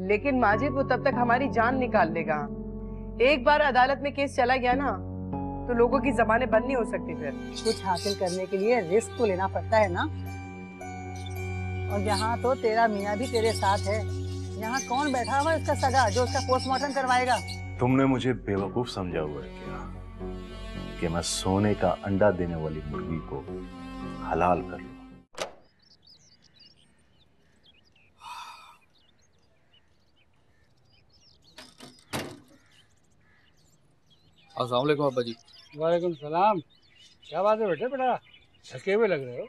लेकिन माजिद वो तब तक हमारी जान निकाल लेगा। एक बार अदालत में केस चला गया ना तो लोगों की जबानें बंद नहीं हो सकती। फिर कुछ हासिल करने के लिए रिस्क तो लेना पड़ता है ना। और यहाँ तो तेरा मियाँ भी तेरे साथ है। यहाँ कौन बैठा हुआ है उसका सगा जो उसका पोस्टमार्टम करवाएगा? तुमने मुझे बेवकूफ समझा हुआ है क्या कि मैं सोने का अंडा देने वाली मुर्गी को हलाल कर लूं? अस्सलाम वालेकुम अब्बा जी। वालेकुम सलाम। क्या बात है बेटे, बड़ा थके हुए लग रहे हो।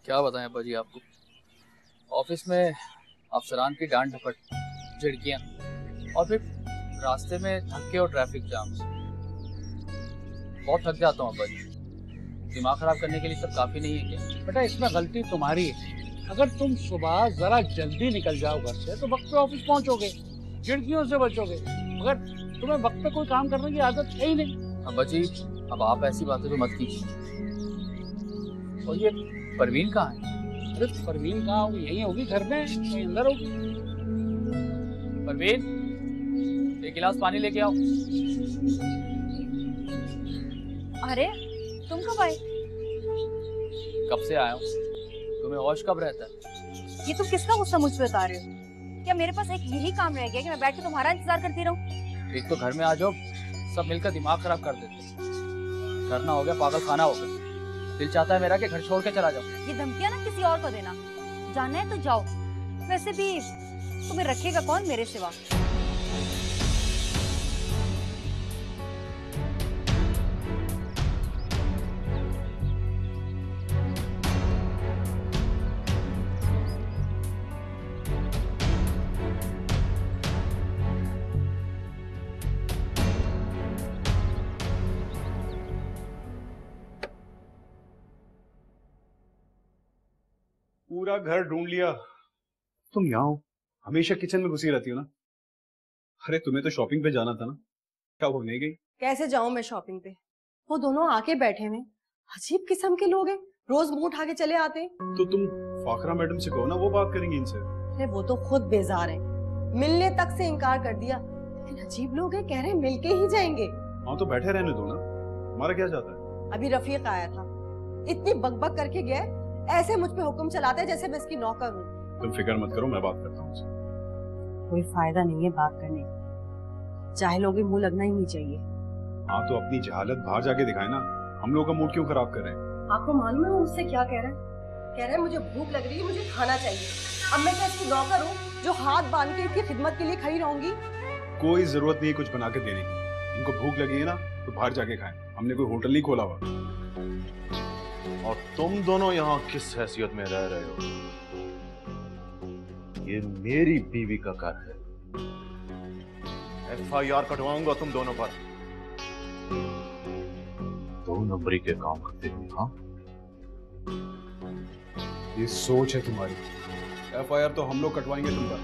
क्या बताएं अब्बा जी आपको, ऑफिस में अफसरान की डांट डपट, झिड़कियाँ और फिर रास्ते में धक्के और ट्रैफिक जाम से बहुत थक जाता हूँ अब्बा जी। दिमाग खराब करने के लिए सब काफी नहीं है क्या? बेटा इसमें गलती तुम्हारी है। अगर तुम सुबह जरा जल्दी निकल जाओ घर से तो वक्त पे ऑफिस पहुंचोगे, झिड़कियों से बचोगे। मगर तुम्हें वक्त पे कोई काम करने की आदत है ही नहीं। अब्बा जी अब आप ऐसी बातें तो मत कीजिए। और ये परवीन कहाँ है? अरे परवीन कहाँ होगी, यहीं होगी घर में, कहीं अंदर होगी। परवीन एक गिलास पानी लेके आओ। अरे तुम कब आए? कब से आया हूँ, तुम्हें होश कब रहता है? ये तुम किसका गुस्सा मुझ पे उतार रहे हो? क्या मेरे पास एक यही काम रह गया कि मैं बैठ के तुम्हारा इंतजार करती रहूं? एक तो घर में आ जाओ, सब मिलकर दिमाग खराब कर देते। घर ना हो गया पागल खाना हो गया। दिल चाहता है मेरा कि घर छोड़ के चला जाओ। ये धमकियां ना किसी और को देना। जाना है तो जाओ, वैसे भी तुम्हें रखेगा कौन मेरे सिवा? पूरा घर ढूंढ लिया, तुम यहाँ हो। हमेशा किचन में घुसी रहती हो ना। अरे तुम्हें तो शॉपिंग पे जाना था ना, क्या वो नहीं गई? कैसे जाऊं मैं शॉपिंग पे? वो दोनों आके बैठे हुए, अजीब किस्म के लोग हैं, रोज मुंह उठा के चले आते हैं। तो तुम फाखरा मैडम से कहो ना, वो बात करेंगी इनसे। अरे वो तो खुद बेजार हैं, मिलने तक से इनकार कर दिया। लेकिन अजीब लोग हैं, कह रहे हैं मिलके ही जाएंगे। हाँ तो बैठे रहने दो ना, हमारा क्या जाता है। अभी रफीक आया था, इतनी बकबक करके गया, ऐसे मुझ पे हुक्म चलाते हैं जैसे मैं इसकी नौकर हूँ। तुम फिक्र मत करो, मैं बात करता हूँ उससे। कोई फायदा नहीं है बात करने का, चाहे लोग मुंह लगना ही नहीं चाहिए। हाँ तो अपनी जहालत बाहर जाके दिखाए ना, हम लोग का मूड क्यों खराब कर रहे हैं? आपको मालूम है वो मुझसे क्या कह रहा है? कह रहा है मुझे भूख लग रही है, मुझे खाना चाहिए। अब मैं क्या इसकी नौकर हूँ जो हाथ बांध के इसकी खिदमत के लिए खड़ी रहूंगी? कोई जरूरत नहीं कुछ बना के देने की। इनको भूख लगी है ना तो बाहर जाके खाएं, हमने कोई होटल नहीं खोला हुआ। और तुम दोनों यहाँ किस हैसियत में रह रहे हो? ये मेरी बीवी का घर है। FIR कटवाऊंगा तुम दोनों पर। 2 नंबरी के काम करते हो। हाँ ये सोच है तुम्हारी। FIR तो हम लोग कटवाएंगे तुम पर।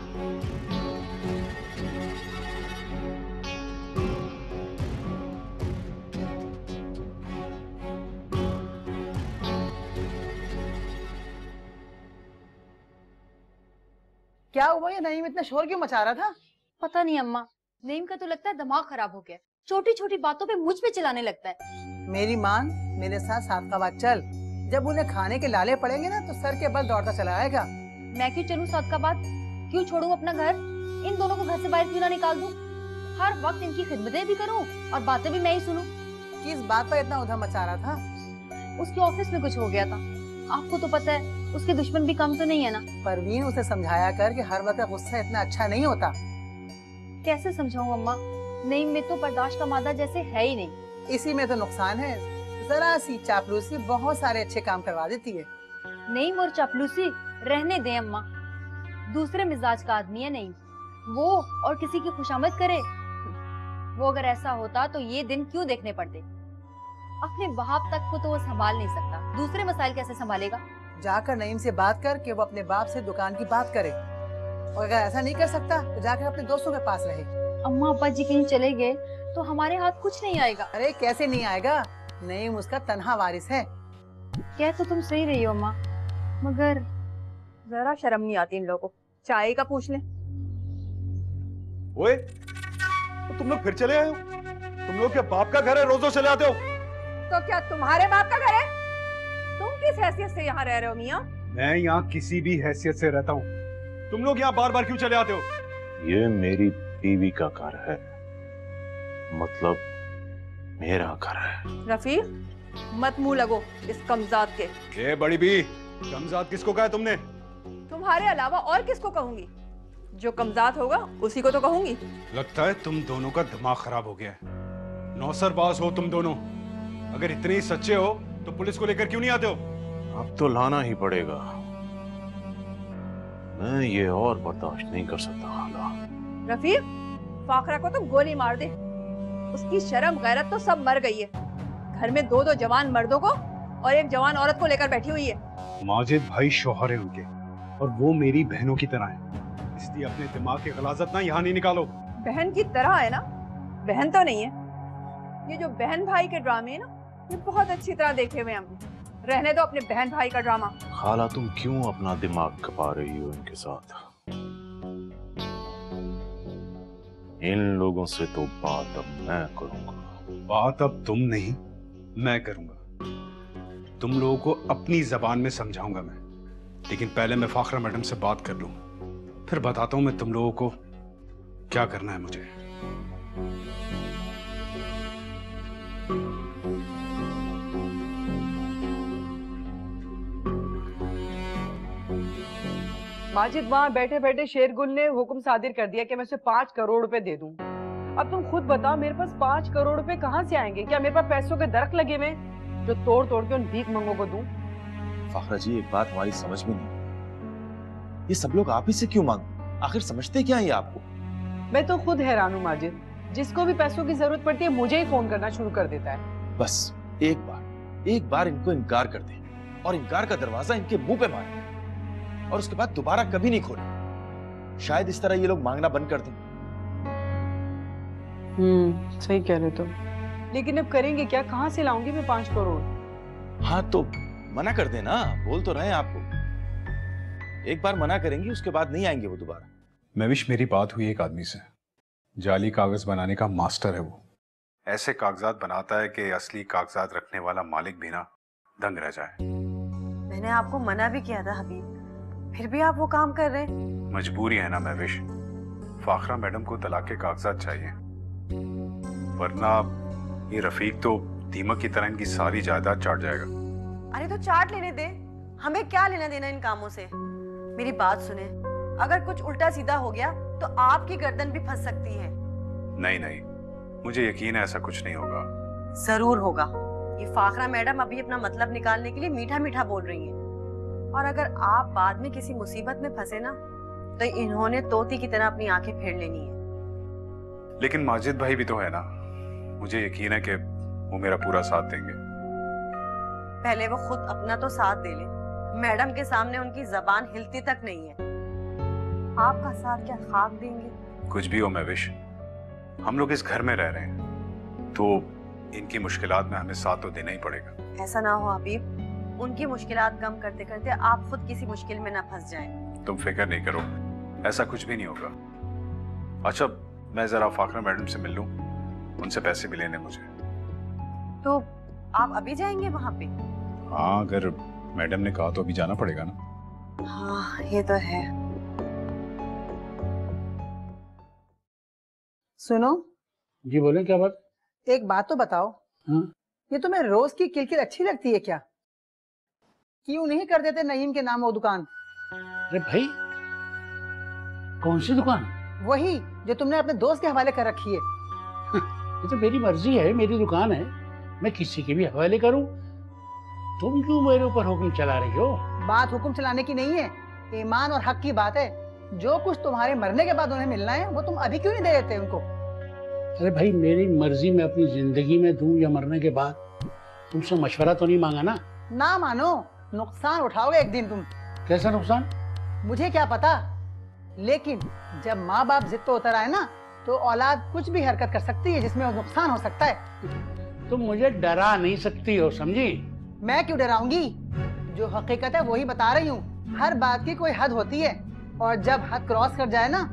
क्या हुआ, ये नईम इतना शोर क्यों मचा रहा था? पता नहीं अम्मा, नईम का तो लगता है दिमाग खराब हो गया। छोटी छोटी बातों पे मुझ पे चिल्लाने लगता है। मेरी मान, मेरे साथ सादकाबाद चल। जब उन्हें खाने के लाले पड़ेंगे ना तो सर के बल दौड़ता चला आएगा। मैं क्यों चलूं सादकाबाद? क्यों छोड़ूं अपना घर? इन दोनों को घर से बाहर क्यों ना निकाल दूं? हर वक्त इनकी खिदमतें भी करूं और बातें भी मैं ही सुनूं। किस बात पर इतना उधम मचा रहा था? उसके ऑफिस में कुछ हो गया था। आपको तो पता है उसके दुश्मन भी कम तो नहीं है ना। परवीन, उसे समझाया कर कि हर वक्त गुस्सा इतना अच्छा नहीं होता। कैसे समझाऊं अम्मा? नईम में तो बर्दाश्त का मादा जैसे है ही नहीं। इसी में तो नुकसान है, जरा सी चापलूसी बहुत सारे अच्छे काम करवा देती है। नईम और चापलूसी रहने दें अम्मा, दूसरे मिजाज का आदमी है नईम। वो और किसी की खुशामद करे, वो अगर ऐसा होता तो ये दिन क्यों देखने पड़ते? अपने बाप तक को तो वो संभाल नहीं सकता, दूसरे मसाइल कैसे संभालेगा? जाकर नईम से बात कर कि वो अपने बाप से दुकान की बात करे, और अगर ऐसा नहीं कर सकता तो जाकर अपने दोस्तों के पास रहे। अम्मा अब्बा जी कहीं चले गए तो हमारे हाथ कुछ नहीं आएगा। अरे कैसे नहीं आएगा, नईम उसका तन्हा वारिस है। कह तो तुम सही रही हो अम्मा, मगर जरा शर्म नहीं आती इन लोगों को। चाय का पूछ ले। ओए, तो तुम लोग फिर चले आए हो? तुम लोग क्या बाप का घर है, रोज रोज चले आते हो? तो क्या तुम्हारे बाप का घर है? तुम किस हैसियत से यहाँ रह रहे हो मियाँ? मैं यहाँ किसी भी हैसियत से रहता हूँ। तुम लोग यहाँ बार बार क्यों चले आते हो? ये मेरी बीवी का घर है, मतलब मेरा घर है। रफीक, मत मुंह लगो इस कमजात के। ये बड़ी बी, कमजात किसको कहा तुमने? तुम्हारे अलावा और किसको कहूंगी? जो कमजात होगा उसी को तो कहूंगी। लगता है तुम दोनों का दिमाग खराब हो गया है। नौसरबाज हो तुम दोनों। अगर इतने ही सच्चे हो तो पुलिस को लेकर क्यों नहीं आते हो? अब तो लाना ही पड़ेगा, मैं ये और बर्दाश्त नहीं कर सकता हाला। रफीक, फाखरा को तो गोली मार दे। उसकी शर्म गैरत तो सब मर गई है। घर में दो दो जवान मर्दों को और एक जवान औरत को लेकर बैठी हुई है। माजिद भाई शौहर है उनके, और वो मेरी बहनों की तरह है। इसलिए अपने दिमाग की गलाजत ना यहाँ नहीं निकालो। बहन की तरह है ना? बहन तो नहीं है। ये जो बहन भाई के ड्रामे है ना, ये बहुत अच्छी तरह देखे हुए हमने। रहने दो अपने बहन भाई का ड्रामा। खाला, तुम क्यों अपना दिमाग खपा रही हो इनके साथ? इन लोगों से तो बात अब मैं करूंगा। बात अब तुम नहीं, मैं करूंगा। तुम लोगों को अपनी जबान में समझाऊंगा मैं, लेकिन पहले मैं फाखरा मैडम से बात कर लूं, फिर बताता हूं मैं तुम लोगों को क्या करना है मुझे। माजिद, वहाँ बैठे बैठे शेरगुल ने हुक्म सादिर कर दिया कि मैं उसे 5 करोड़ रुपए दे दूं। अब तुम खुद बताओ, मेरे पास 5 करोड़ रुपए कहाँ से आएंगे? क्या मेरे पास पैसों के दरख्त लगे हुए जो तोड़ तोड़ के उन भीख मंगों को दूं? फाखरा जी, एक बात हमारी समझ में नहीं, ये सब लोग आप ही से क्यों मांगते? आखिर समझते क्या है ये आपको? मैं तो खुद हैरान हूँ माजिद, जिसको भी पैसों की जरूरत पड़ती है मुझे ही फोन करना शुरू कर देता है। बस एक बार इनको इनकार कर दें और इनकार का दरवाजा इनके मुंह पे मारें और उसके बाद दोबारा कभी नहीं खोलें। शायद इस तरह ये लोग मांगना बंद कर दें। सही कह रहे तुम, लेकिन अब करेंगे क्या? कहाँ से लाऊंगी मैं 5 करोड़? हाँ तो मना कर देना, बोल तो रहे हैं आपको। एक बार मना करेंगी, उसके बाद नहीं आएंगे वो दोबारा। महविश, मेरी बात हुई एक आदमी से, जाली कागज बनाने का मास्टर है वो। ऐसे कागजात बनाता है कि असली कागजात रखने वाला मालिक भी ना दंग रह जाए। मैंने आपको मना भी किया था हबीब, फिर भी आप वो काम कर रहे हैं। मजबूरी है ना महविश, फाखरा मैडम को तलाक के कागजात चाहिए, वरना ये रफीक तो दीमक की तरह इनकी सारी जायदाद चाट जाएगा। अरे तो चाट लेने दे, हमें क्या लेना देना इन कामों से। मेरी बात सुने, अगर कुछ उल्टा सीधा हो गया तो आपकी गर्दन भी फंस सकती है। नहीं, मुझे यकीन है ऐसा कुछ नहीं होगा। जरूर होगा। ये फाखरा मैडम अभी अपना मतलब निकालने के लिए मीठा मीठा बोल रही हैं, और अगर आप बाद में किसी मुसीबत में फंसे ना, तो इन्होंने तोती की तरह अपनी आंखें फेर लेनी है। लेकिन माजिद भाई भी तो है ना, मुझे यकीन है कि वो मेरा पूरा साथ देंगे। पहले वो खुद अपना तो साथ दे ले। मैडम के सामने उनकी जबान हिलती तक नहीं है, आपका साथ क्या खाक देंगे? कुछ भी हो महविश, हम लोग इस घर में रह रहे हैं, तो इनकी मुश्किलात में हमें साथ तो देना ही पड़ेगा। ऐसा ना हो हबीब, उनकी मुश्किलात कम करते करते आप खुद किसी मुश्किल में ना फंस जाएं। तुम फिक्र नहीं करो, ऐसा कुछ भी नहीं होगा। अच्छा, मैं जरा फाखरा मैडम से मिल लूं, उनसे पैसे भी लेने मुझे। तो आप अभी जाएंगे वहां पे? हाँ, अगर मैडम ने कहा तो अभी जाना पड़ेगा ना। हाँ, ये तो है। सुनो जी बोले, क्या बात? एक बात तो बताओ, ये तुम्हें रोज की किलकिल अच्छी लगती है क्या? क्यों नहीं कर देते नईम के नाम वो दुकान? अरे भाई, कौन सी दुकान? वही जो तुमने अपने दोस्त के हवाले कर रखी है। ये तो मेरी मर्जी है, मेरी दुकान है, मैं किसी के भी हवाले करूं। तुम क्यों मेरे ऊपर हुक्म चला रही हो? बात हुक्म चलाने की नहीं है, ईमान और हक की बात है। जो कुछ तुम्हारे मरने के बाद उन्हें मिलना है, वो तुम अभी क्यों नहीं दे देते उनको? अरे भाई, मेरी मर्जी मैं अपनी जिंदगी में दूं या मरने के बाद, तुमसे मशवरा तो नहीं मांगा ना। ना मानो, नुकसान उठाओगे एक दिन तुम। कैसा नुकसान? मुझे क्या पता, लेकिन जब माँ बाप जिद पे उतर आए ना, तो औलाद कुछ भी हरकत कर सकती है जिसमें नुकसान हो सकता है। तुम मुझे डरा नहीं सकती हो, समझी? मैं क्यों डराऊंगी? जो हकीकत है वही बता रही हूँ। हर बात की कोई हद होती है, और जब हद क्रॉस कर जाए ना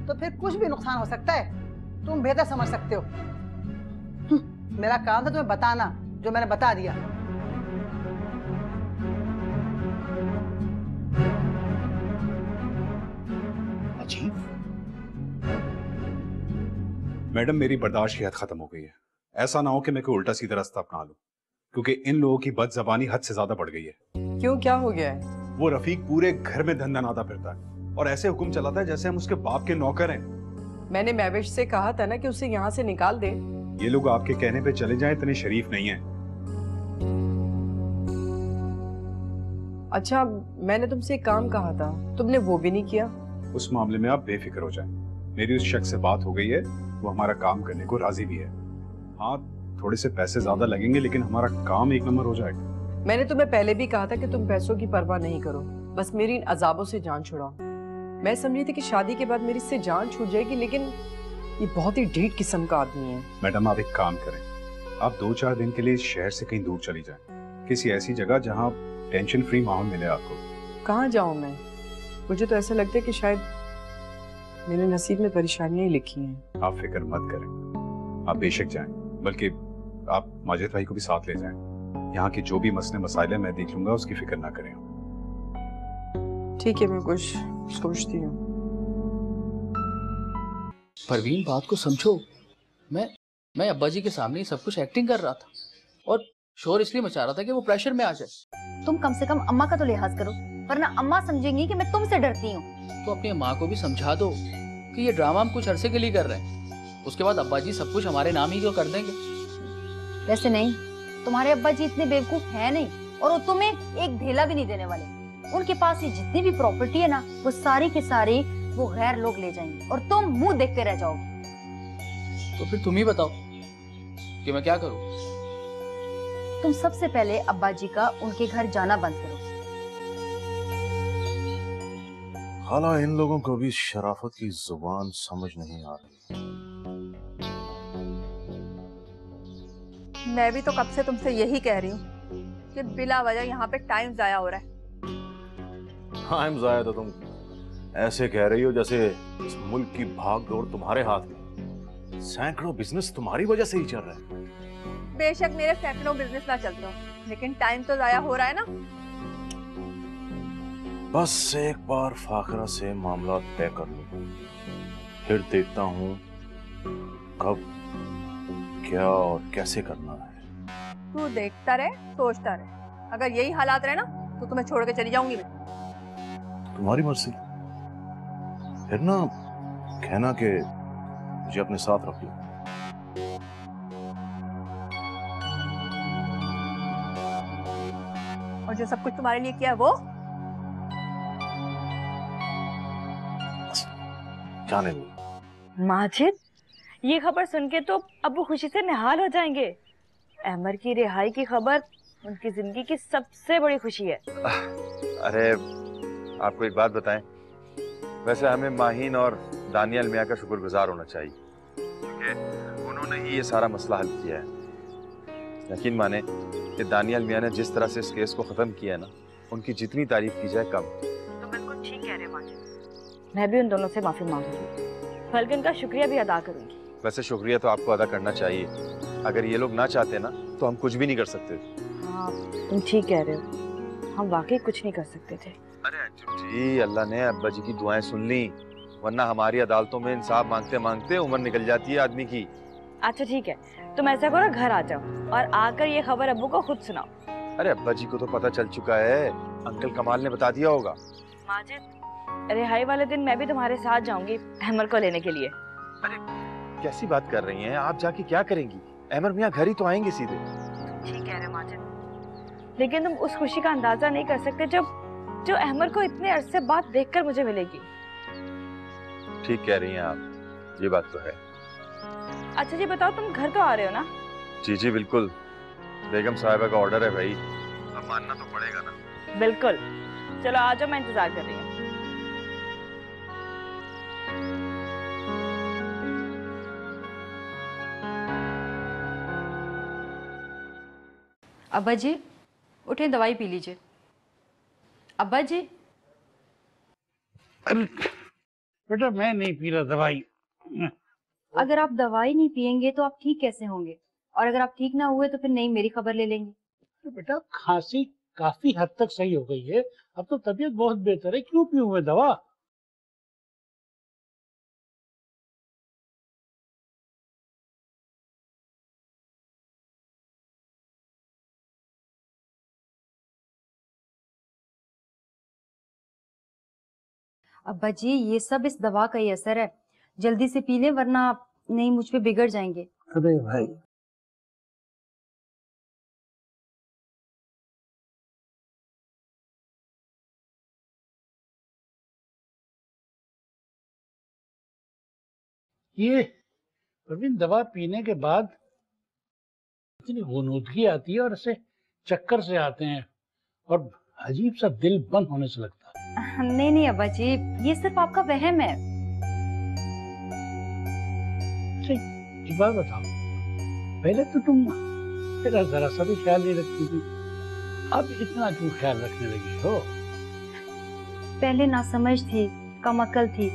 तो फिर कुछ भी नुकसान हो सकता है। तुम बेहतर समझ सकते हो। मेरा काम था तुम्हें बताना, जो मैंने बता दिया। अजीब। मैडम, मेरी बर्दाश्त की हद खत्म हो गई है। ऐसा ना हो कि मैं कोई उल्टा सीधा रास्ता अपना लूं, क्योंकि इन लोगों की बदजबानी हद से ज्यादा बढ़ गई है। क्यों, क्या हो गया है? वो रफीक पूरे घर में धंधा नादा फिरता है और ऐसे हुक्म चलाता है जैसे हम उसके बाप के नौकर हैं। मैंने महविश से कहा था ना कि उसे यहाँ से निकाल दे। ये लोग आपके कहने पे चले जाएं, इतने शरीफ नहीं हैं। अच्छा, मैंने तुमसे एक काम कहा था, तुमने वो भी नहीं किया। उस मामले में आप बेफिक्र हो जाएं। मेरी उस शख्स से बात हो गई है, वो हमारा काम करने को राजी भी है। हाँ, थोड़े से पैसे ज्यादा लगेंगे, लेकिन हमारा काम एक नंबर हो जाएगा। मैंने तुम्हें पहले भी कहा था कि तुम पैसों की परवाह नहीं करो, बस मेरी इन अजाबों से जान छुड़ाओ। मैं समझी थी कि शादी के बाद मेरी इससे जान छूट जाएगी, लेकिन ये बहुत ही ढीठ किस्म का आदमी है। मैडम, आप एक काम करें, आप 2-4 दिन के लिए इस शहर से कहीं दूर चली जाएं, किसी ऐसी जगह जहां टेंशन फ्री माहौल मिले आपको। कहाँ जाऊं मैं? मुझे तो ऐसा लगता है कि शायद मेरे नसीब में परेशानियां ही लिखी हैं। आप फिक्र मत करें, आप बेशक जाएं, बल्कि आप माजिद भाई को भी साथ ले जाएं। यहाँ के जो भी मसले मसाइल हैं मैं देख लूंगा, उसकी फिक्र ना करें। ठीक है, मैं कुछ सोचती हूँ। परवीन, बात को समझो। मैं अब्बा जी के सामने सब कुछ एक्टिंग कर रहा था और शोर इसलिए मचा रहा था कि वो प्रेशर में आ जाए। तुम कम से कम अम्मा का तो लिहाज करो, वरना अम्मा समझेंगी कि मैं तुमसे डरती हूँ। तो अपनी माँ को भी समझा दो कि ये ड्रामा हम कुछ अरसे के लिए कर रहे हैं, उसके बाद अब्बा जी सब कुछ हमारे नाम ही क्यों कर देंगे। वैसे नहीं, तुम्हारे अब्बा जी इतने बेवकूफ है नहीं, और वो तुम्हें एक ढेला भी नहीं देने वाले। उनके पास ये जितनी भी प्रॉपर्टी है ना, वो सारी की सारी वो गैर लोग ले जाएंगे और तुम मुंह देखते रह जाओगे। तो फिर तुम ही बताओ कि मैं क्या करूं? तुम सबसे पहले अब्बा जी का उनके घर जाना बंद करो। खाला, इन लोगों को भी शराफत की जुबान समझ नहीं आ रही। मैं भी तो कब से तुमसे यही कह रही हूँ कि बिला वजह यहाँ पे टाइम जाया हो रहा है। टाइम जाया तो तुम ऐसे कह रही हो जैसे इस मुल्क की भाग दौड़ तुम्हारे हाथ में। सैकड़ों बिजनेस तुम्हारी वजह से ही चल रहे हैं। बेशक मेरे सैकड़ों बिजनेस ना चलते हो, लेकिन टाइम तो जाया हो रहा है ना। बस एक बार फाखरा से मामला तय कर लूं, फिर देखता हूँ कब, क्या और कैसे करना है। तू देखता रहे, सोचता रहे। अगर यही हालात रहे ना तो तुम्हें छोड़ के चली जाऊंगी मैं। तुम्हारी मर्जी। फिर ना कहना कि मुझे अपने साथ रख लो। और जो सब कुछ तुम्हारे लिए किया है वो जाने दो। माजिद, ये खबर सुन के तो अब्बू खुशी से निहाल हो जाएंगे। अहमर की रिहाई की खबर उनकी जिंदगी की सबसे बड़ी खुशी है। अरे आपको एक बात बताएं, वैसे हमें माहीन और दानियल मियाँ का शुक्रगुजार होना चाहिए, क्योंकि उन्होंने ही ये सारा मसला हल किया है। यकीन माने कि दानियल मियाँ ने जिस तरह से इस केस को खत्म किया है ना, उनकी जितनी तारीफ की जाए कम। तो बिल्कुल ठीक कह रहे हो माजिद। मैं भी उन दोनों से माफी मांगूंगी, बल्कि उनका शुक्रिया भी अदा करूंगी। वैसे शुक्रिया तो आपको अदा करना चाहिए। अगर ये लोग ना चाहते ना तो हम कुछ भी नहीं कर सकते। हाँ, तुम ठीक कह रहे हो, हम वाकई कुछ नहीं कर सकते थे। अरे जी, अल्लाह ने अब्बा जी की दुआएं सुन ली, वरना हमारी अदालतों में इंसाफ मांगते मांगते उम्र निकल जाती है आदमी की। अच्छा ठीक है, तुम ऐसा करो, घर आ जाओ और आकर ये खबर अब्बू को खुद सुनाओ। अरे अब्बा जी को तो पता चल चुका है, अंकल कमाल ने बता दिया होगा। माजिद, रिहाई वाले दिन मैं भी तुम्हारे साथ जाऊंगी अहमर को लेने के लिए। अरे कैसी बात कर रही हैं आप? जाके क्या करेंगी? अहमर मियाँ घर ही तो आएंगे सीधे। ठीक कह रहे हो माजिद, लेकिन तुम उस खुशी का अंदाजा नहीं कर सकते जो अहमर को इतने अरसे बाद देखकर मुझे मिलेगी। ठीक कह रही हैं आप, ये बात तो है। अच्छा जी बताओ, तुम घर तो आ रहे हो ना? जी जी बिल्कुल, बेगम साहिबा का ऑर्डर है भाई, अब मानना तो पड़ेगा ना। बिल्कुल, चलो आ जाओ, मैं इंतजार कर रही हूँ। अब्बा जी उठे, दवाई पी लीजिए। अब्बा जी, अरे बेटा मैं नहीं पी रहा दवाई। अगर आप दवाई नहीं पियेंगे तो आप ठीक कैसे होंगे? और अगर आप ठीक ना हुए तो फिर नहीं मेरी खबर ले लेंगे। तो बेटा खांसी काफी हद तक सही हो गई है, अब तो तबीयत बहुत बेहतर है, क्यों पीऊं मैं दवा? अब्बा जी ये सब इस दवा का ही असर है, जल्दी से पी लें वरना आप नहीं मुझ पे बिगड़ जाएंगे। अरे भाई ये प्रवीण दवा पीने के बाद इतनी गुनूदगी आती है और ऐसे चक्कर से आते हैं और अजीब सा दिल बंद होने से लगता है। नहीं नहीं अब्बा जी ये सिर्फ आपका वहम है। एक बात बताओ, पहले तो तुम मेरा जरा सा भी ख्याल नहीं रखती थी, अब इतना क्यों ख्याल रखने लगी हो? पहले नासमझ थी, कम अक्ल थी,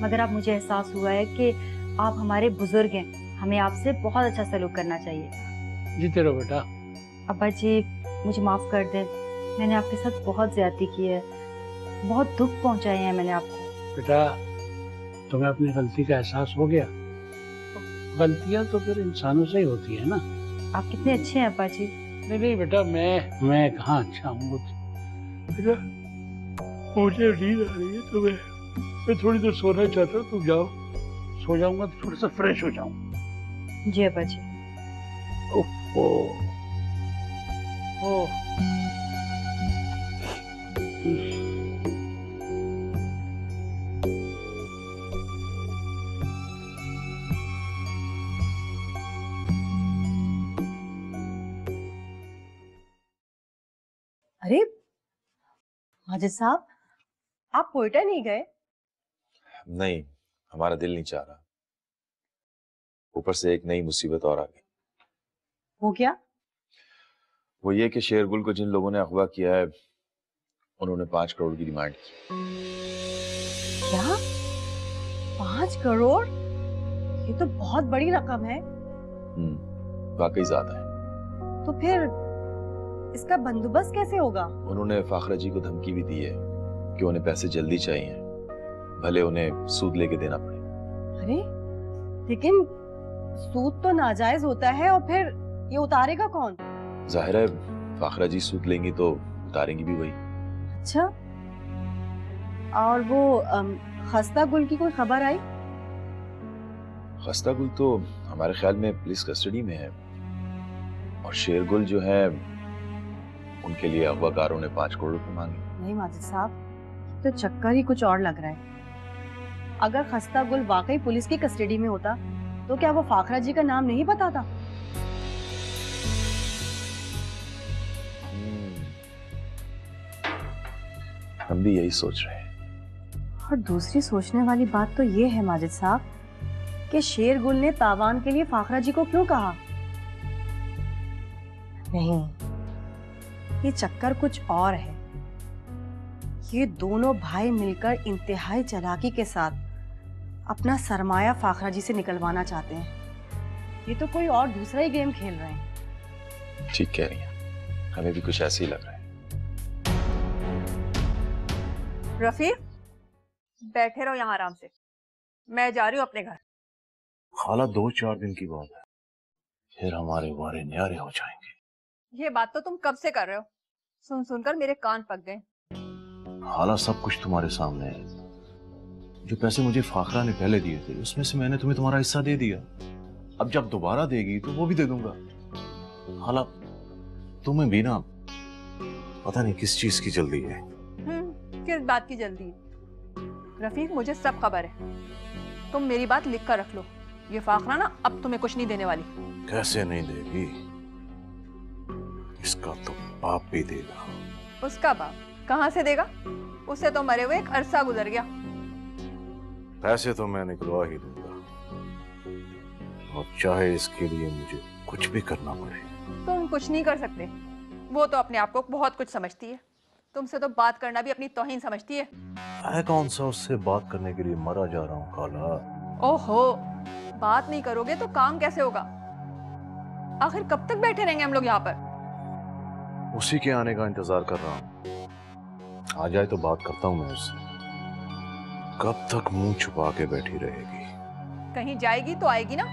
मगर अब मुझे एहसास हुआ है कि आप हमारे बुजुर्ग हैं, हमें आपसे बहुत अच्छा सलूक करना चाहिए। जीते रहो बेटा। अब्बा जी मुझे माफ कर दें, मैंने आपके साथ बहुत ज्यादती की है, बहुत दुख पहुंचाए हैं मैंने आपको। बेटा तुम्हें अपनी गलती का एहसास हो गया? गलतियां तो फिर इंसानों से ही होती है ना। आप कितने अच्छे हैं अब्बा जी। नहीं नहीं बेटा मैं कहाँ अच्छा हूँ बेटा, मुझे नींद आ रही है तो मैं थोड़ी देर सोना चाहता हूँ, तुम जाओ, सो जाऊंगा तो थोड़ा सा फ्रेश हो जाऊंगा। जी अब्बा जी। ओह अरे माजिद साहब, आप कोयटा नहीं गए? नहीं, हमारा दिल नहीं चाह रहा, ऊपर से एक नई मुसीबत और आ गई। वो क्या? वो ये कि शेरगुल को जिन लोगों ने अगवा किया है उन्होंने 5 करोड़ की डिमांड की। क्या 5 करोड़? ये तो बहुत बड़ी रकम है। वाकई ज्यादा है। तो फिर इसका बंदोबस्त कैसे होगा? उन्होंने फाखरा जी को धमकी भी दी है कि उन्हें पैसे जल्दी चाहिए, भले उन्हें सूद लेके देना पड़े। अरे लेकिन सूद तो नाजायज होता है, और फिर ये उतारेगा कौन? जाहिर है फाखरा जी सूद लेंगी तो उतारेंगी भी वही। अच्छा, और वो खस्ता गुल की कोई खबर आई? खस्ता गुल तो हमारे ख्याल में पुलिस कस्टडी में है, और शेरगुल जो है उनके लिए अगवाकारों ने 5 करोड़ रुपए मांगे। नहीं माजिद साहब, तो चक्कर ही कुछ और लग रहा है। अगर खस्ता गुल वाकई पुलिस की कस्टडी में होता तो क्या वो फाखरा जी का नाम नहीं बताता? हम भी यही सोच रहे हैं। और दूसरी सोचने वाली बात तो ये है माजिद साहब कि शेरगुल ने तावान के लिए फाखरा जी को क्यों कहा? नहीं, ये चक्कर कुछ और है। ये दोनों भाई मिलकर इंतहाई चालाकी के साथ अपना सरमाया फाखरा जी से निकलवाना चाहते हैं। ये तो कोई और दूसरा ही गेम खेल रहे हैं। ठीक कह रही हैं, हमें भी कुछ ऐसे ही लग रहा है। रफीक बैठे रहो यहाँ आराम से, मैं जा रही हूँ अपने घर। खाला 2-4 दिन की बात है, फिर हमारे वारे न्यारे हो जाएंगे। ये बात तो तुम कब से कर रहे हो, सुन सुनकर मेरे कान पक गए। खाला सब कुछ तुम्हारे सामने है। जो पैसे मुझे फाखरा ने पहले दिए थे उसमें से मैंने तुम्हें तुम्हारा हिस्सा दे दिया। अब जब दोबारा देगी तो वो भी दे दूंगा। खाला तुम्हें भी ना पता नहीं किस चीज की जल्दी है। किस बात की जल्दी है? रफीक मुझे सब खबर है, तुम मेरी बात लिख कर रख लो। ये फाखरा ना अब तुम्हें कुछ नहीं देने वाली। कैसे नहीं देगी? इसका तो बाप भी देगा। उसका बाप कहाँ से देगा? उसे तो मरे हुए एक अरसा गुजर गया। पैसे तो मैं निकलवा ही दूंगा, और चाहे इसके लिए मुझे कुछ भी करना पड़े। तुम कुछ नहीं कर सकते, वो तो अपने आप को बहुत कुछ समझती है। तुमसे तो बात करना भी अपनी तौहीन समझती है। मैं कौन सा उससे बात करने के लिए मरा जा रहा हूँ खाला। ओहो, बात नहीं करोगे तो काम कैसे होगा? आखिर कब तक बैठे रहेंगे हम लोग यहाँ पर? उसी के आने का इंतजार कर रहा हूँ। आ जाए तो बात करता हूँ मैं उससे। कब तक मुंह छुपा के बैठी रहेगी? कहीं जाएगी तो आएगी ना,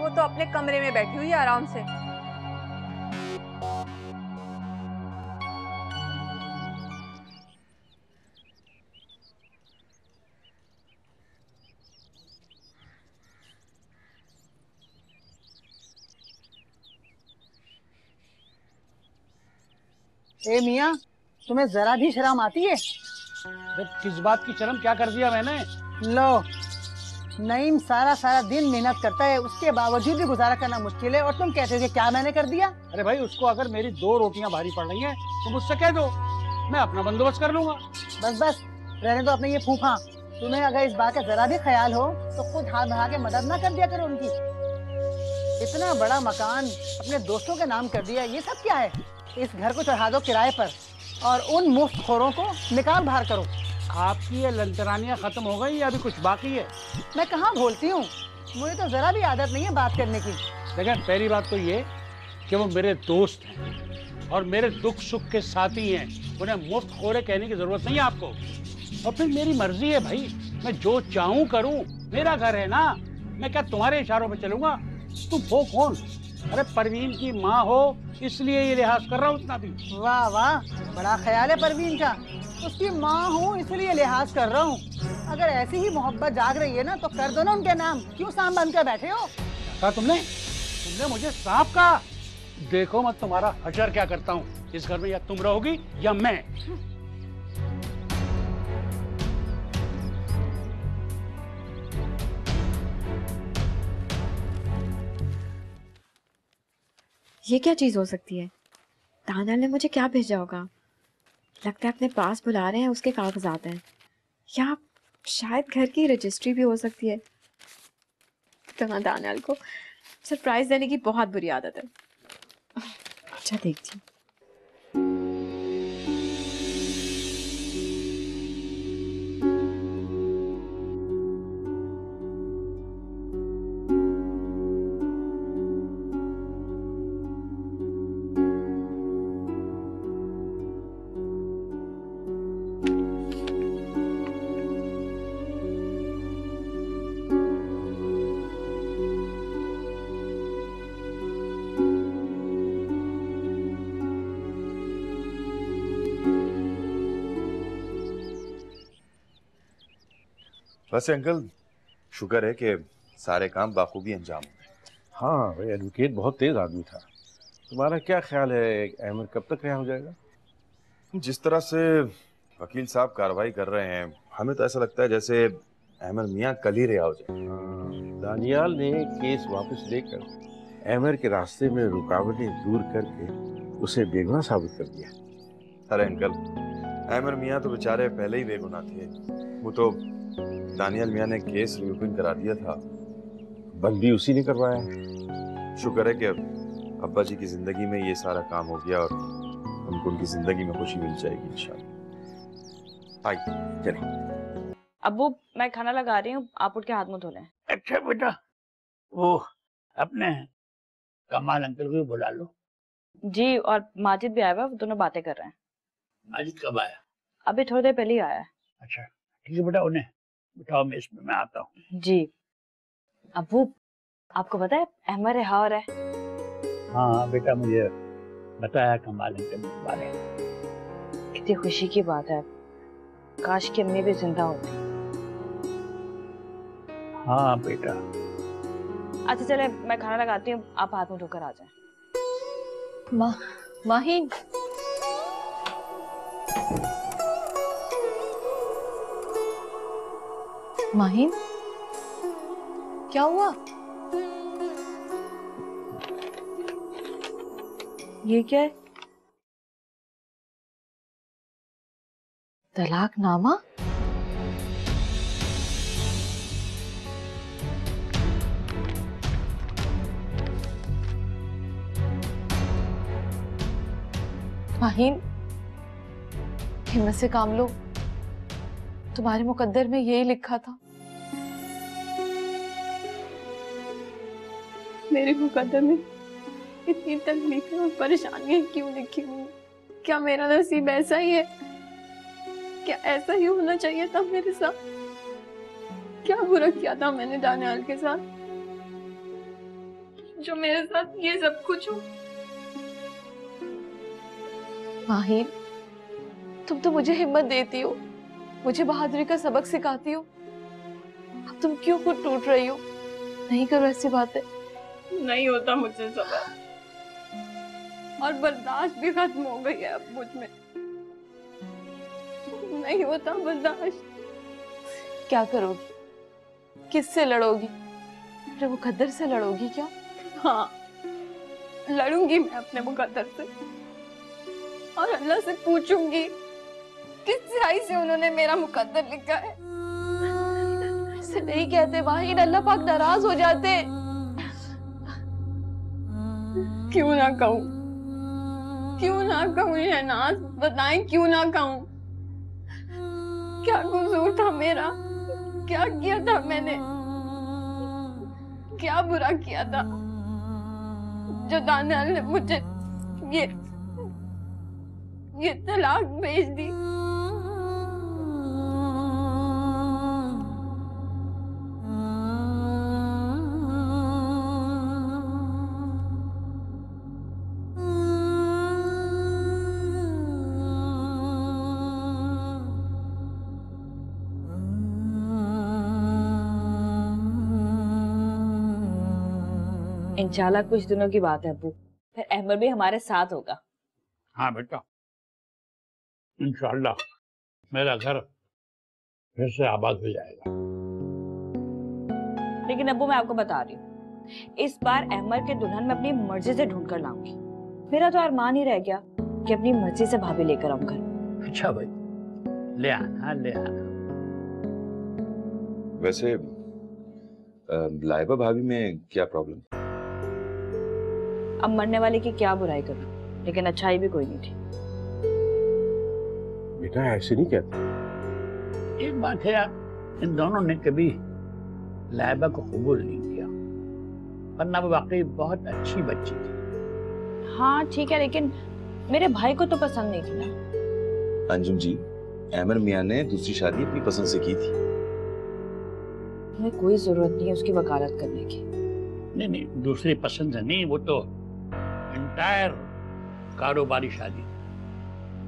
वो तो अपने कमरे में बैठी हुई है आराम से। ए मियाँ, तुम्हें जरा भी शर्म आती है? किस बात की शर्म, क्या कर दिया मैंने? लो, नईम सारा सारा दिन मेहनत करता है, उसके बावजूद भी गुजारा करना मुश्किल है, और तुम कहते हो कि क्या मैंने कर दिया? अरे भाई, उसको अगर मेरी 2 रोटियां भारी पड़ रही हैं तो मुझसे कह दो, मैं अपना बंदोबस्त कर लूंगा। बस बस रहने दो अपने ये फूफा। तुम्हें अगर इस बात का जरा भी ख्याल हो तो खुद हाथ बढ़ा के मदद ना कर दिया करो उनकी। इतना बड़ा मकान अपने दोस्तों के नाम कर दिया, ये सब क्या है? इस घर को चढ़ा दो किराए पर और उन मुफ्तखोरों को निकाल बाहर करो। आपकी ये लंतरानियां खत्म हो गई या अभी कुछ बाकी है? मैं कहाँ बोलती हूँ, मुझे तो जरा भी आदत नहीं है बात करने की। देखिए, पहली बात तो ये कि वो मेरे दोस्त हैं और मेरे दुख सुख के साथी हैं, उन्हें मुफ्त खोरे कहने की जरूरत नहीं है आपको। और फिर मेरी मर्जी है भाई, मैं जो चाहूँ करूँ, मेरा घर है ना, मैं क्या तुम्हारे इशारों पे चलूंगा? तुम हो कौन? अरे परवीन की माँ हो इसलिए ये लिहाज कर रहा हूँ उतना भी। वाह वाह, बड़ा ख्याल है परवीन का। उसकी माँ हूँ इसलिए लिहाज कर रहा हूँ। अगर ऐसी ही मोहब्बत जाग रही है ना तो कर दो ना उनके नाम, क्यों सांप बन के बैठे हो? कहा तुमने मुझे सांप कहा? देखो मैं तुम्हारा हशर क्या करता हूँ इस घर में, या तुम रहोगी या मैं। ये क्या चीज हो सकती है? दानियाल ने मुझे क्या भेजा होगा? लगता है अपने पास बुला रहे हैं, उसके कागजात हैं, या शायद घर की रजिस्ट्री भी हो सकती है। तो दानियाल को सरप्राइज देने की बहुत बुरी आदत है। अच्छा देखिए, वैसे अंकल, शुक्र है कि सारे काम बाखूबी अंजाम हुए। हाँ भाई, एडवोकेट बहुत तेज आदमी था। तुम्हारा क्या ख्याल है, अहमद कब तक रिहा हो जाएगा? जिस तरह से वकील साहब कार्रवाई कर रहे हैं, हमें तो ऐसा लगता है जैसे अहमद मियाँ कल ही रिहा हो जाए। दानियाल ने केस वापस लेकर अहमद के रास्ते में रुकावटें दूर करके उसे बेगुनाह साबित कर दिया। अरे अंकल, अहमद मियाँ तो बेचारे पहले ही बेगुनाह थे। वो तो दानियाल मियाँ ने केस रिओपन करा दिया था, बंद भी उसी ने करवाया। शुक्र है कि अब्बा जी की जिंदगी में ये सारा काम हो गया और उनको उनकी जिंदगी में खुशी मिल जाएगी इंशाल्लाह। आइए चलिए। अब्बू, मैं खाना लगा रही हूँ, आप उठ के हाथ मुंह धो लें। अच्छा बेटा, वो अपने कमाल अंकल को भी बुला लो। जी, और माजिद भी आया हुआ है, वो दोनों बातें कर रहे हैं। माजिद कब आया? अभी थोड़ी देर पहले ही आया है। अच्छा ठीक है बेटा, उन्हें बिठाओ, मैं इसमें मैं आता हूँ। जी। अब्बू, आपको पता है अहमद रिहा हो रहा है? हाँ बेटा, मुझे बताया कमाल अंकल ने बारे में। कितनी खुशी की बात है, काश कि अम्मी भी जिंदा होती। हाँ बेटा। अच्छा चले, मैं खाना लगाती हूँ, आप हाथ मुंह धोकर आ जाएं। माहिन, माहिन, क्या हुआ? ये क्या है? तलाकनामा? माहिन, हिम्मत से काम लो, तुम्हारे मुकद्दर में यही लिखा था। मेरे मुकद्दर में इतनी तकलीफें और परेशानियां क्यों लिखी हुई? क्या मेरा नसीब ऐसा ही है? क्या ऐसा ही होना चाहिए था मेरे साथ? क्या बुरा किया था मैंने दानियाल के साथ जो मेरे साथ ये सब कुछ हो? माहिर, तुम तो मुझे हिम्मत देती हो, मुझे बहादुरी का सबक सिखाती हो। अब तुम क्यों खुद टूट रही हो? नहीं करो ऐसी बातें। नहीं होता मुझसे सबर, और बर्दाश्त भी खत्म हो गई है अब मुझ में। नहीं होता बर्दाश्त। क्या करोगी? किससे लड़ोगी? अपने मुकद्दर से लड़ोगी क्या? हाँ, लड़ूंगी मैं अपने मुकद्दर से, और अल्लाह से पूछूंगी किस स्याही से उन्होंने मेरा मुकद्दर लिखा है। ऐसे नहीं कहते माहिर, अल्लाह पाक नाराज हो जाते। क्यों ना कहूँ? क्यों ना कहूँ शहनाज? बताएं क्यों ना कहूँ? क्या कसूर था मेरा? क्या किया था मैंने? क्या बुरा किया था जो दानियाल ने मुझे ये तलाक भेज दी? इंशाल्लाह कुछ दिनों की बात है अब्बू, फिर अहमद भी हमारे साथ होगा। हाँ बेटा, इंशाल्लाह मेरा घर फिर से आबाद हो जाएगा। लेकिन अब्बू मैं आपको बता रही हूँ, इस बार अहमद के दुल्हन में अपनी मर्जी से ढूंढ कर लाऊंगी। मेरा तो अरमान ही रह गया कि अपनी मर्जी से भाभी लेकर आऊं घर। अच्छा भाई, ले आना ले आना। वैसे लाइबा भाभी में क्या प्रॉब्लम? अब मरने वाले की क्या बुराई करूं, लेकिन अच्छाई भी कोई नहीं थी। बेटा ऐसे नहीं कहते। एक बात है यार, इन दोनों ने कभी लाइबा को कबूल नहीं किया, वरना वो वाकई बहुत अच्छी बच्ची थी। हाँ ठीक है, लेकिन मेरे भाई को तो पसंद नहीं थी ना। अंजुम जी, अहमद मियां ने दूसरी शादी अपनी पसंद से की थी। हमें कोई जरूरत नहीं है उसकी वकालत करने की। नहीं नहीं, दूसरी पसंद है नहीं, वो तो एंटायर कारोबारी शादी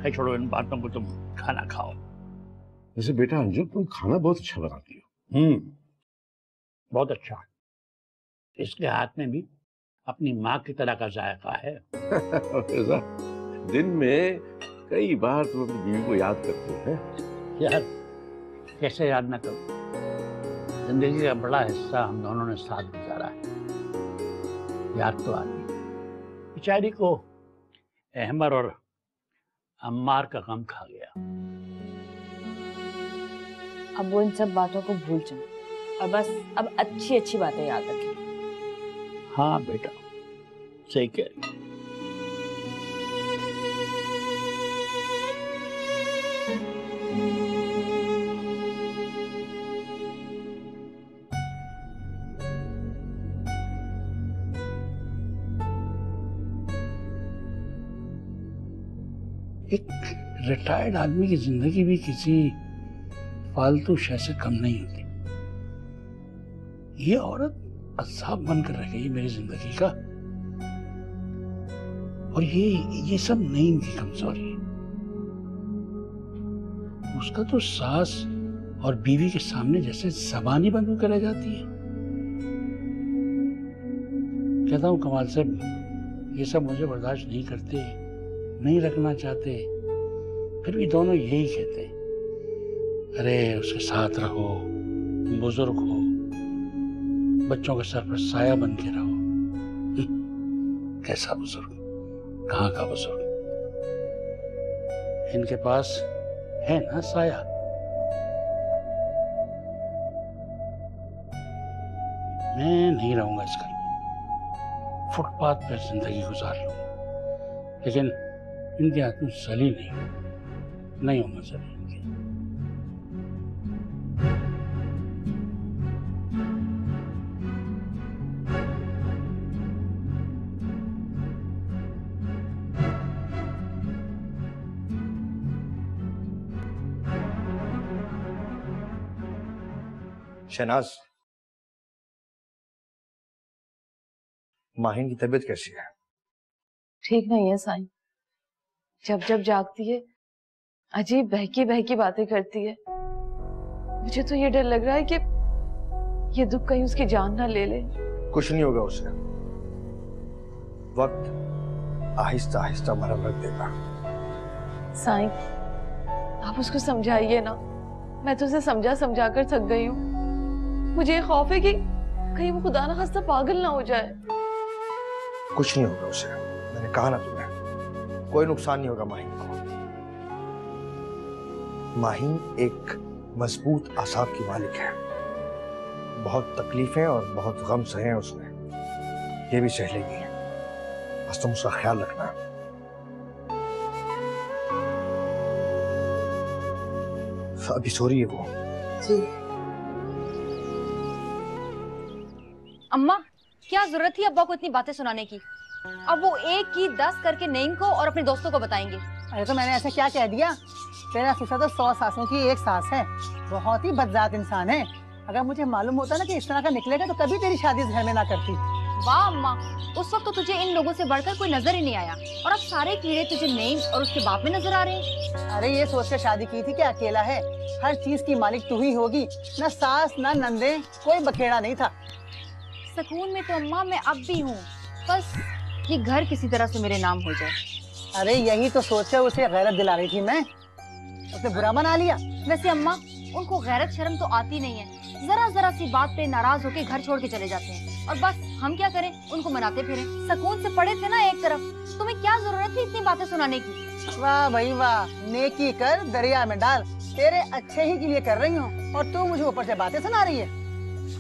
है। छोड़ो इन बातों को, तुम खाना खाओ। वैसे बेटा अंजुम, तुम खाना बहुत अच्छा बनाती हो। बहुत अच्छा। इसके हाथ में भी अपनी माँ की तरह का जायका है। दिन में कई बार तुम अपनी बीवी को याद करते हो। यार कैसे याद ना करूं, जिंदगी का बड़ा हिस्सा हम दोनों ने साथ गुजारा है। याद तो आती। बेचारी को अहमद और अम्मार का गम खा गया। अब वो इन सब बातों को भूल जाए और बस अब अच्छी अच्छी बातें याद रखें। हाँ बेटा, सही कह रही। एक रिटायर्ड आदमी की जिंदगी भी किसी फालतू शय से कम नहीं होती। ये औरत अज़ाब बनकर रह गई मेरी जिंदगी का, और ये सब नहीं इनकी कमजोरी। उसका तो सास और बीवी के सामने जैसे जबान ही बंद होकर रह जाती है। कहता हूँ कमाल साहब, ये सब मुझे बर्दाश्त नहीं करते, नहीं रखना चाहते, फिर भी दोनों यही कहते हैं, अरे उसके साथ रहो, बुजुर्ग हो, बच्चों के सर पर साया बन के रहो। कैसा बुजुर्ग, कहाँ का बुजुर्ग? इनके पास है ना साया। मैं नहीं रहूंगा इस घर में, फुटपाथ पर जिंदगी गुजार लूंगा, लेकिन इनके हाथ में सली नहीं। नहीं होना चाहिए। शहनाज, माहिन की तबीयत कैसी है? ठीक नहीं है साईं। जब जब जागती है अजीब बहकी बहकी बातें करती है। मुझे तो ये डर लग रहा है कि ये दुख कहीं उसकी जान ना ले ले। कुछ नहीं होगा उसे, वक्त आहिस्ता आहिस्ता मरहम रख देगा। साईं, आप उसको समझाइए ना। मैं तो उसे समझा समझा कर थक गई हूँ। मुझे खौफ है कि कहीं वो खुदा ना खास्ता पागल ना हो जाए। कुछ नहीं होगा उसे, मैंने कहा ना तुम्हें, कोई नुकसान नहीं होगा माहिन को। माहिन एक मजबूत आसाब की मालिक है। बहुत तकलीफें और बहुत गम सहे हैं उसने, ये भी सह लेगी। बस तुम उसका ख्याल रखना। अभी सो रही है वो। जी। अम्मा, क्या जरूरत थी अब्बा को इतनी बातें सुनाने की? अब वो एक की 10 करके नईम को और अपने दोस्तों को बताएंगे। अरे तो मैंने ऐसा क्या कह दिया? तेरा फीसा तो 100 सासों की एक सास है। बहुत ही बदजात इंसान है। अगर मुझे मालूम होता ना कि इस तरह का निकलेगा तो कभी तेरी शादी इस घर में ना करती। वाह अम्मा, उस वक्त तो तुझे इन लोगों से बढ़कर कोई नजर ही नहीं आया और अब सारे कीड़े तुझे नईम और उसके बाप में नजर आ रहे हैं। अरे ये सोच कर शादी की थी कि अकेला है, हर चीज की मालिक तू ही होगी, ना सास ना नंदे, कोई बखेड़ा नहीं था। सुकून में तो अम्मा मैं अब भी हूँ, बस ये घर किसी तरह से मेरे नाम हो जाए। अरे यही तो सोच कर उसे गैरत दिला रही थी मैं, उसने बुरा मना लिया। वैसे अम्मा, उनको गैरत शर्म तो आती नहीं है। जरा जरा सी बात पे नाराज होके घर छोड़ के चले जाते हैं और बस हम क्या करें, उनको मनाते फिरें। सुकून से पड़े थे ना एक तरफ, तुम्हें क्या जरूरत थी इतनी बातें सुनाने की? वाह भाई वाह, नेकी कर दरिया में डाल, तेरे अच्छे ही के लिए कर रही हूँ और तू मुझे ऊपर से बातें सुना रही है।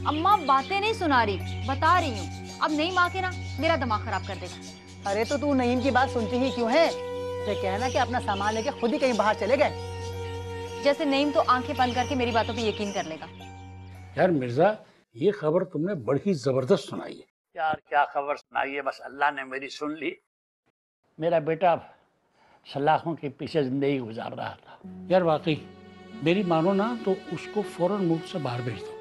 अम्मा बातें नहीं सुना रही, बता रही हूँ। अब नईम आके ना मेरा दिमाग खराब कर देगा। अरे तो तू नईम की बात सुनती ही क्यों है? तो कहना कि अपना सामान लेके खुद ही कहीं बाहर चले गए। जैसे नईम तो आंखें बंद करके मेरी बातों पे यकीन कर लेगा। यार मिर्जा, ये खबर तुमने बड़ी जबरदस्त सुनाई है। यार क्या खबर सुनाई है, बस अल्लाह ने मेरी सुन ली। मेरा बेटा सलाखों के पीछे जिंदगी गुजार रहा था। यार वाकई मेरी मानो ना तो उसको फौरन मुल्क से बाहर भेज दो,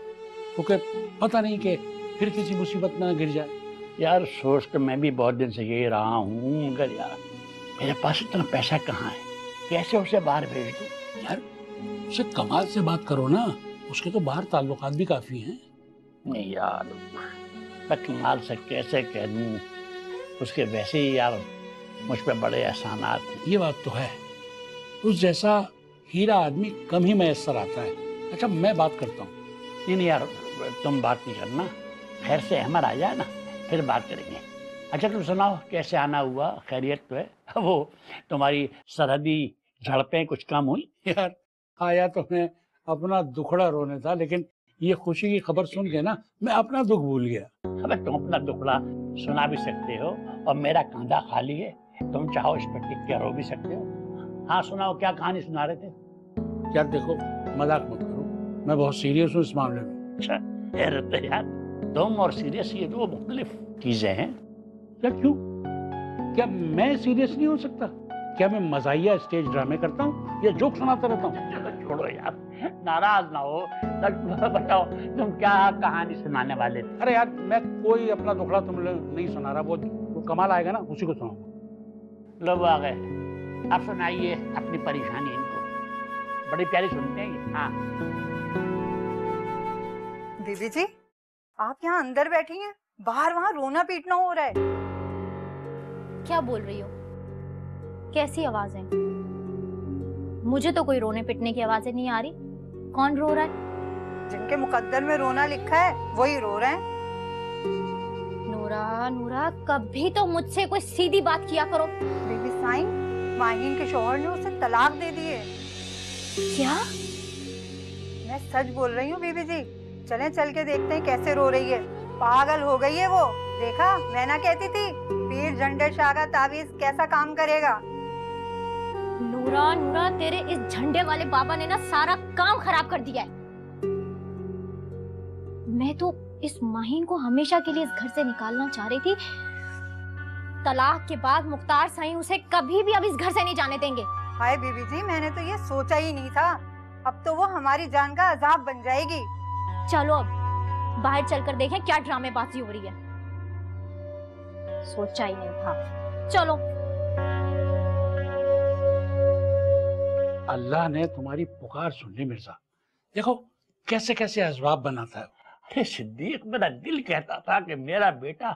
क्योंकि पता नहीं कि फिर किसी मुसीबत में गिर जाए। यार सोच तो मैं भी बहुत दिन से यही रहा हूँ, मगर यार मेरे पास इतना पैसा कहाँ है, कैसे उसे बाहर भेज दूँ? यार उससे कमाल से बात करो ना, उसके तो बाहर ताल्लुकात भी काफी हैं। नहीं यार, मैं कमाल से कैसे कह दूँ, उसके वैसे ही यार मुझ पर बड़े एहसानात। ये बात तो है, उस जैसा हीरा आदमी कम ही मैसर आता है। अच्छा मैं बात करता हूँ। नहीं यार, तुम बात नहीं करना, खैर से अहमद आ जाए ना फिर बात करेंगे। अच्छा तुम सुनाओ, कैसे आना हुआ? खैरियत तो है? वो तुम्हारी सरहदी झड़पें कुछ कम हुई? यार आया तो मैं अपना दुखड़ा रोने था, लेकिन ये खुशी की खबर सुन के ना मैं अपना दुख भूल गया। अबे तुम अपना दुखड़ा सुना भी सकते हो और मेरा कांधा खाली है, तुम चाहो इस पर टिक के रो भी सकते हो। हाँ सुनाओ, क्या कहानी सुना रहे थे? यार देखो, मजाक मत करो, मैं बहुत सीरियस हूँ इस मामले में। अच्छा यार, तुम और सीरियस ये दो मुख्तलिफ चीजें हैं। क्या क्यों? क्या मैं सीरियस नहीं हो सकता? क्या मैं मजाहिया स्टेज ड्रामे करता हूँ या जोक सुनाता रहता हूँ? चलो छोड़ो यार, नाराज ना हो, बताओ तुम क्या कहानी सुनाने वाले थे? अरे यार मैं कोई अपना दुखड़ा तुम नहीं सुना रहा, वो कमाल आएगा ना उसी को सुनाऊंगा। लोग आ गए, अब सुनाइए अपनी परेशानी इनको, बड़ी प्यारी सुनते हैं। हाँ दीदी जी, आप यहाँ अंदर बैठी हैं, बाहर वहाँ रोना पीटना हो रहा है। क्या बोल रही हो? कैसी आवाज है? मुझे तो कोई रोने पिटने की आवाजें नहीं आ रही। कौन रो रहा है? जिनके मुकद्दर में रोना लिखा है वही रो रहे हैं। नूरा, कभी तो मुझसे कोई सीधी बात किया करो। बीबी साईं, माहिन के शौहर ने उसे तलाक दे दी है। क्या? मैं सच बोल रही हूँ बीबी जी, चलें चल के देखते हैं कैसे रो रही है। पागल हो गई है वो। देखा, मैं ना कहती थी पीर झंडे शाह का ताबीज कैसा काम करेगा। नूरा नूरा, तेरे इस झंडे वाले बाबा ने ना सारा काम खराब कर दिया है। मैं तो इस माहीन को हमेशा के लिए इस घर से निकालना चाह रही थी। तलाक के बाद मुख्तार साईं उसे कभी भी अब इस घर से नहीं जाने देंगे। हाय बीबी जी, मैंने तो ये सोचा ही नहीं था। अब तो वो हमारी जान का अजाब बन जाएगी। चलो अब बाहर चलकर देखें क्या ड्रामेबाजी हो रही है। सोचा ही नहीं था। चलो। अल्लाह ने तुम्हारी पुकार सुन ली मिर्जा। देखो कैसे कैसे असबाब बनाता है। अरे सिद्दीक, मेरा दिल कहता था कि मेरा बेटा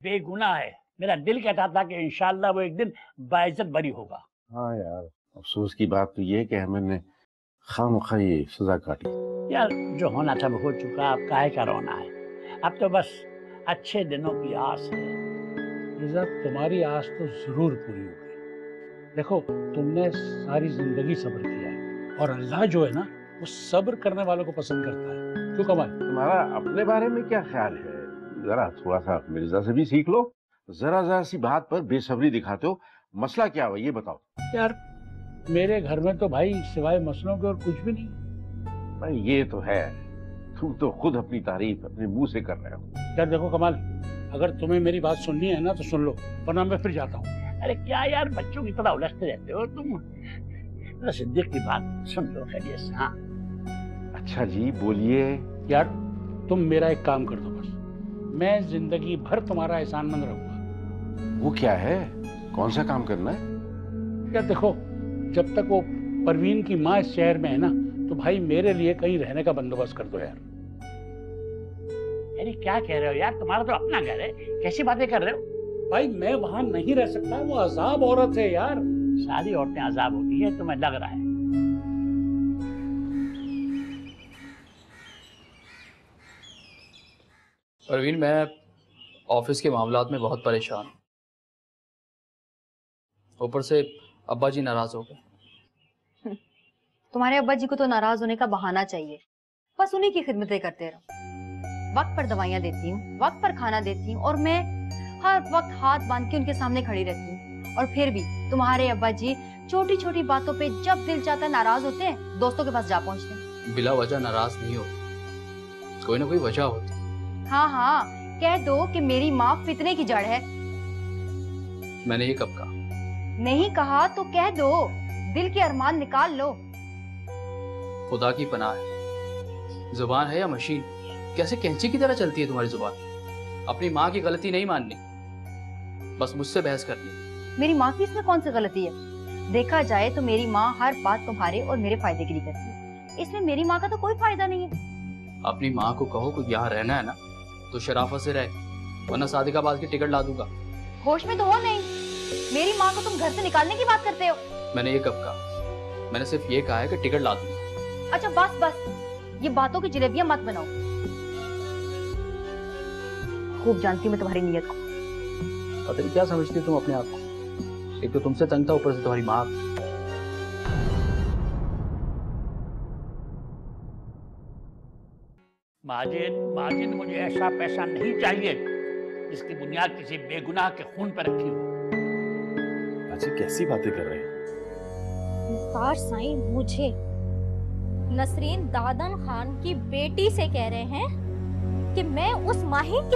बेगुनाह है। मेरा दिल कहता था कि इंशाअल्लाह वो एक दिन बाइज्जत बरी होगा। हाँ यार, अफसोस की बात तो ये है कि अहमद ने खामखा ये सजा काटी। यार जो होना था वो हो चुका, अब काहे का रोना है। अब तो बस अच्छे दिनों की आस है। मिर्जा, तुम्हारी आस तो जरूर पूरी होगी। देखो तुमने सारी जिंदगी सब्र किया है और अल्लाह जो है ना वो सब्र करने वालों को पसंद करता है। क्यों कमाल? तुम्हारा अपने बारे में क्या ख्याल है? जरा थोड़ा सा मिर्जा से भी सीख लो। जरा जरा सी बात पर बेसब्री दिखाते हो। मसला क्या हुआ ये बताओ। यार मेरे घर में तो भाई सिवाय मसलों के और कुछ भी नहीं। भाई ये तो है, तुम तो खुद अपनी तारीफ अपने मुंह से कर रहे हो। यार देखो कमाल, अगर तुम्हें मेरी बात सुननी है ना तो सुन लो, वरना मैं फिर जाता हूँ। अरे क्या यार, बच्चों की तरह उलझते रहते हो तुम। सिद्दीक की बात सुन लो खैरियत से। हाँ अच्छा जी बोलिए। यार तुम मेरा एक काम कर दो बस, मैं जिंदगी भर तुम्हारा एहसानमंद रहूंगा। वो क्या है? कौन सा काम करना है? यार देखो, जब तक वो परवीन की माँ इस शहर में है ना, तो भाई मेरे लिए कहीं रहने का बंदोबस्त कर दो यार। अरे क्या कह रहे हो यार, तुम्हारा तो अपना घर है, कैसी बातें कर रहे हो? भाई मैं वहां नहीं रह सकता, वो अजाब औरत है यार। सारी औरतें अजाब होती है, तुम्हें लग रहा है। परवीन, मैं ऑफिस के मामलात में बहुत परेशान हूँ। ऊपर से अब्बा जी नाराज हो गए। तुम्हारे अब्बा जी को तो नाराज होने का बहाना चाहिए। बस उन्हीं की खिदमतें करते रहो। वक्त पर दवाइयाँ देती हूँ, वक्त पर खाना देती हूँ और मैं हर वक्त हाथ बांध के उनके सामने खड़ी रहती हूँ। और फिर भी तुम्हारे अब्बा जी छोटी छोटी बातों पे जब दिल चाहता है नाराज होते हैं, दोस्तों के पास जा पहुँचते हैं। बिला वजह नाराज नहीं हो, कोई ना कोई वजह होती। हाँ हाँ, कह दो कि मेरी माँ फितने की जड़ है। मैंने ये कब कहा? नहीं कहा तो कह दो, दिल के अरमान निकाल लो। खुदा की पनाह है, जुबान है या मशीन, कैसे कैंची की तरह चलती है तुम्हारी जुबान। अपनी माँ की गलती नहीं माननी, बस मुझसे बहस करनी। मेरी माँ की इसमें कौन सी गलती है? देखा जाए तो मेरी माँ हर बात तुम्हारे और मेरे फायदे के लिए करती है। इसमें मेरी माँ का तो कोई फायदा नहीं है। अपनी माँ को कहो कि यहाँ रहना है ना तो शराफत से रहे, वरना सादिकाबाद की टिकट ला दूंगा। होश में तो हो नहीं, मेरी माँ को तुम घर से निकालने की बात करते हो। मैंने ये कब कहा? मैंने सिर्फ ये कहा है कि टिकट ला दूंगा। अच्छा बस बस, ये बातों की जलेबियां मत बनाओ। खूब जानती मैं तुम्हारी नीयत को। पता नहीं क्या समझती तुम अपने आप को। एक तो तुमसे तंग था, ऊपर से तुम्हारी माँ। माजिद, माजिद, मुझे ऐसा पैसा नहीं चाहिए जिसकी बुनियाद किसी बेगुनाह के खून पर रखी हो। अच्छा कैसी बातें कर रहे हैं? मुख्तार साईं मुझे नसरीन दादन खान की बेटी से कह रहे हैं कि मैं उस माहिर के